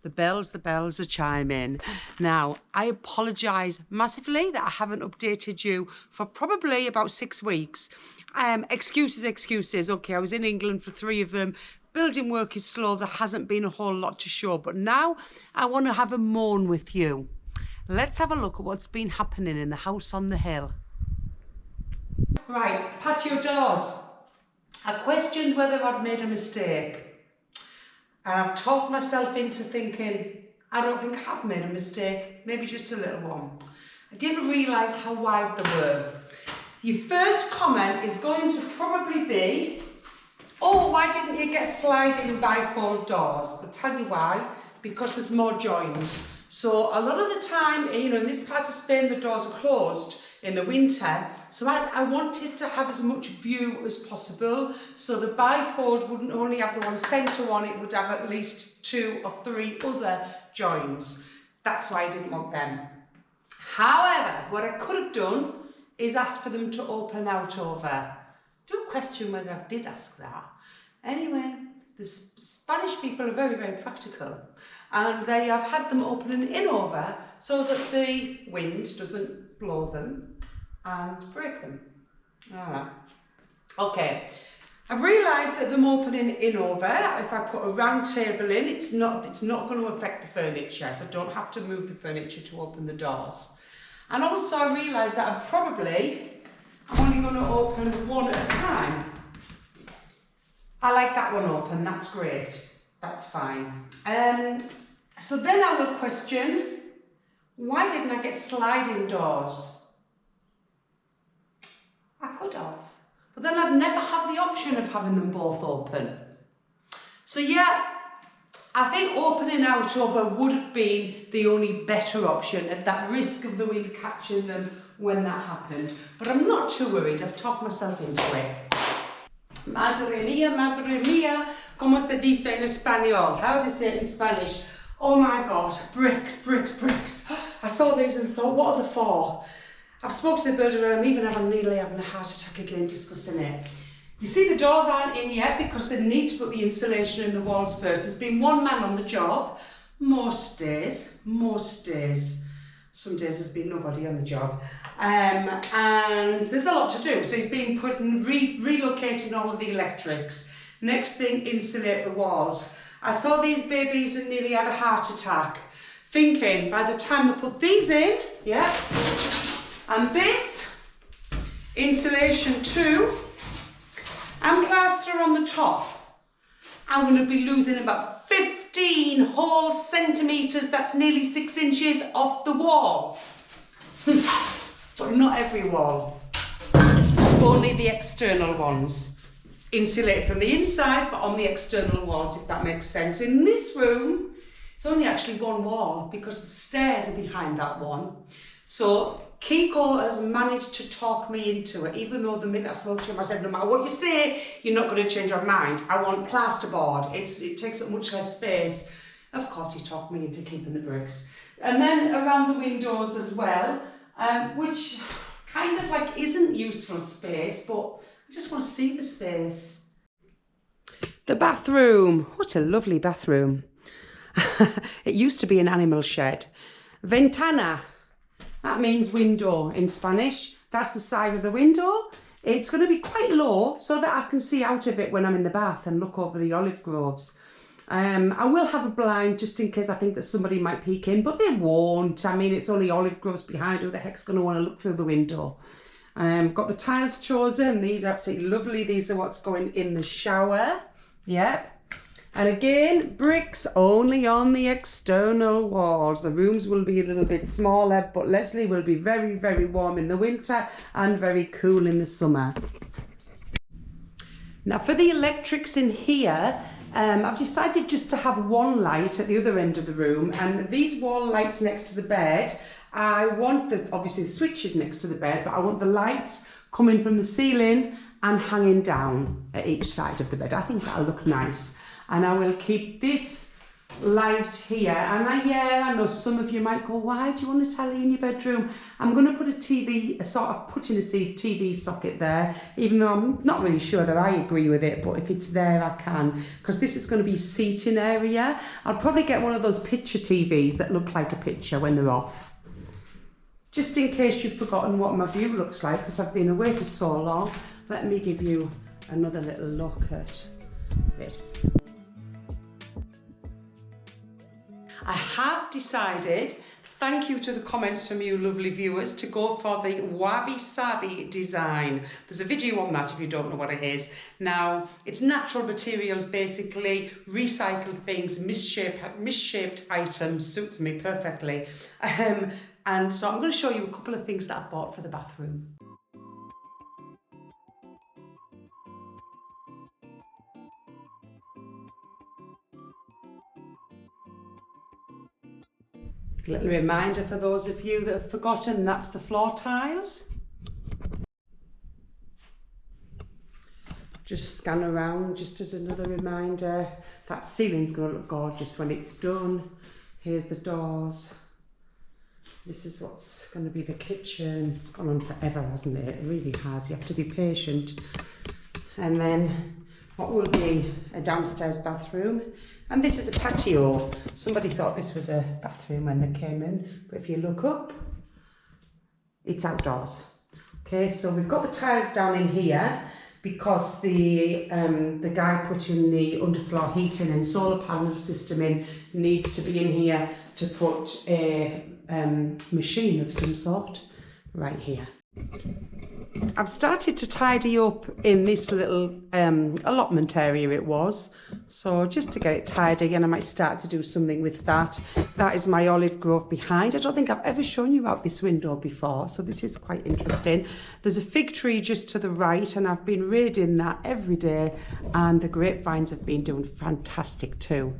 The bells are chiming. Now, I apologise massively that I haven't updated you for probably about 6 weeks. Excuses. Okay, I was in England for 3 of them. Building work is slow. There hasn't been a whole lot to show. But now I want to have a moan with you. Let's have a look at what's been happening in the house on the hill. Right, patio doors. I questioned whether I'd made a mistake. And I've talked myself into thinking, I don't think I have made a mistake, maybe just a little one. I didn't realise how wide they were. Your first comment is going to probably be, oh, why didn't you get sliding bifold doors? I'll tell you why, because there's more joins. So a lot of the time, you know, in this part of Spain, the doors are closed in the winter. So I wanted to have as much view as possible. So the bifold wouldn't only have the one centre one, it would have at least 2 or 3 other joins. That's why I didn't want them. However, what I could have done is asked for them to open out over. Don't question whether I did ask that. Anyway, the Spanish people are very, very practical. And they have had them opening in over so that the wind doesn't blow them and break them. All right. Okay. I've realised that them opening in over, if I put a round table in, it's not going to affect the furniture, so I don't have to move the furniture to open the doors. And also I realised that I'm only going to open one at a time. I like that one open, that's great. That's fine. So then I will question, why didn't I get sliding doors? I could have, but then I'd never have the option of having them both open. So yeah, I think opening out over would have been the only better option at that risk of the wind catching them when that happened. But I'm not too worried, I've talked myself into it. Madre mía, ¿cómo se dice en español? How do they say it in Spanish? Oh my God, bricks. I saw these and thought, what are they for? I've spoken to the builder and I'm nearly having a heart attack again discussing it. You see, the doors aren't in yet because they need to put the insulation in the walls first. There's been one man on the job, most days. Some days there's been nobody on the job. And there's a lot to do. So he's been relocating all of the electrics. Next thing, insulate the walls. I saw these babies and nearly had a heart attack, thinking by the time they put these in, yeah, and this, insulation too, and plaster on the top, I'm going to be losing about 15 whole centimetres, that's nearly 6 inches off the wall. But not every wall, only the external ones. Insulated from the inside, but on the external walls, if that makes sense. In this room, it's only actually one wall because the stairs are behind that one. So Kiko has managed to talk me into it, even though the minute I spoke to him, I said, no matter what you say, you're not going to change your mind. I want plasterboard. It takes up much less space. Of course, he talked me into keeping the bricks. And then around the windows as well, which kind of like isn't useful space, but I just want to see the space. The bathroom. What a lovely bathroom. It used to be an animal shed. Ventana. That means window in Spanish. That's the size of the window. It's going to be quite low so that I can see out of it when I'm in the bath and look over the olive groves. I will have a blind just in case I think that somebody might peek in, but they won't. I mean, it's only olive groves behind. Who the heck's going to want to look through the window? Got the tiles chosen. These are absolutely lovely. These are what's going in the shower. Yep. And again, bricks only on the external walls. The rooms will be a little bit smaller, but Leslie will be very, very warm in the winter and very cool in the summer. Now for the electrics in here, I've decided just to have one light at the other end of the room, and these wall lights next to the bed, I want obviously the switches next to the bed, but I want the lights coming from the ceiling and hanging down at each side of the bed. I think that'll look nice. And I will keep this light here, and I know some of you might go, why do you want a telly in your bedroom? I'm going to put a sort of TV socket there, even though I'm not really sure that I agree with it, but if it's there I can, because this is going to be seating area. I'll probably get one of those picture TVs that look like a picture when they're off, just in case you've forgotten what my view looks like, because I've been away for so long. Let me give you another little look at this. I have decided, thank you to the comments from you lovely viewers, to go for the Wabi Sabi design. There's a video on that if you don't know what it is. Now, it's natural materials, basically, recycled things, misshaped items, suits me perfectly. And so I'm going to show you a couple of things that I've bought for the bathroom. A little reminder for those of you that have forgotten, that's the floor tiles. Just scan around just as another reminder. That ceiling's going to look gorgeous when it's done. Here's the doors. This is what's going to be the kitchen. It's gone on forever, hasn't it? It really has. You have to be patient. And then what will be a downstairs bathroom. And this is a patio. Somebody thought this was a bathroom when they came in, but if you look up, it's outdoors. Okay, so we've got the tiles down in here because the guy putting the underfloor heating and solar panel system in needs to be in here to put a machine of some sort right here. I've started to tidy up in this little allotment area it was, so just to get it tidy, and I might start to do something with that. That is my olive grove behind. I don't think I've ever shown you out this window before, so this is quite interesting. There's a fig tree just to the right, and I've been raiding that every day, and the grapevines have been doing fantastic too.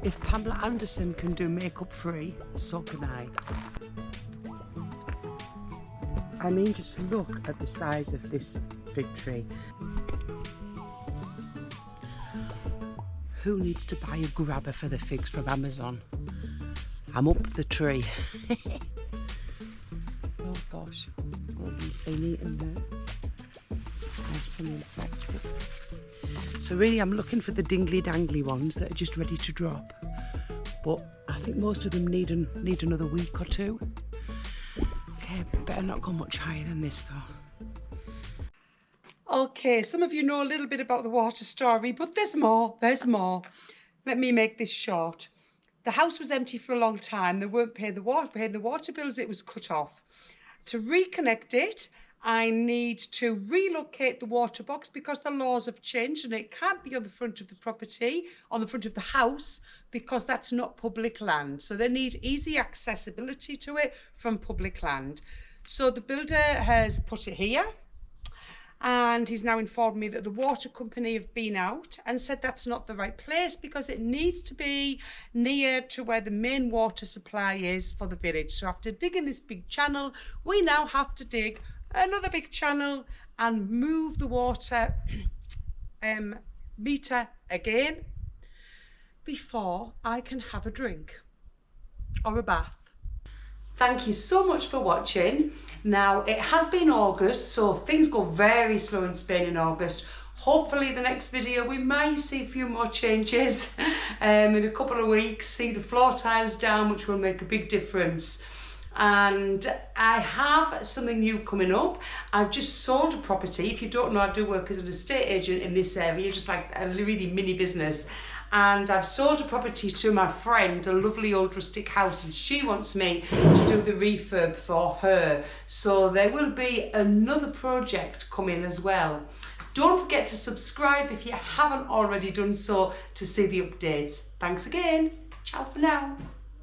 If Pamela Anderson can do makeup free, so can I. I mean, just look at the size of this fig tree. Who needs to buy a grabber for the figs from Amazon? I'm up the tree. Oh gosh, all these been eaten there. There's some insects. So really I'm looking for the dingly dangly ones that are just ready to drop. But I think most of them need another week or two. Okay, better not go much higher than this though. Okay, some of you know a little bit about the water story, but there's more. Let me make this short. The house was empty for a long time. They weren't paying the water bills, it was cut off. To reconnect it, I need to relocate the water box because the laws have changed and it can't be on the front of the property, on the front of the house, because that's not public land. So they need easy accessibility to it from public land. So the builder has put it here, and he's now informed me that the water company have been out and said that's not the right place because it needs to be near to where the main water supply is for the village. So after digging this big channel, we now have to dig another big channel and move the water meter again before I can have a drink or a bath. Thank you so much for watching. Now, it has been August, so things go very slow in Spain in August. Hopefully the next video we might see a few more changes in a couple of weeks, see the floor tiles down, which will make a big difference. And I have something new coming up. I've just sold a property. If you don't know, I do work as an estate agent in this area, just like a really mini business. And I've sold a property to my friend, a lovely old rustic house, and she wants me to do the refurb for her. So there will be another project coming as well. Don't forget to subscribe if you haven't already done so to see the updates. Thanks again. Ciao for now.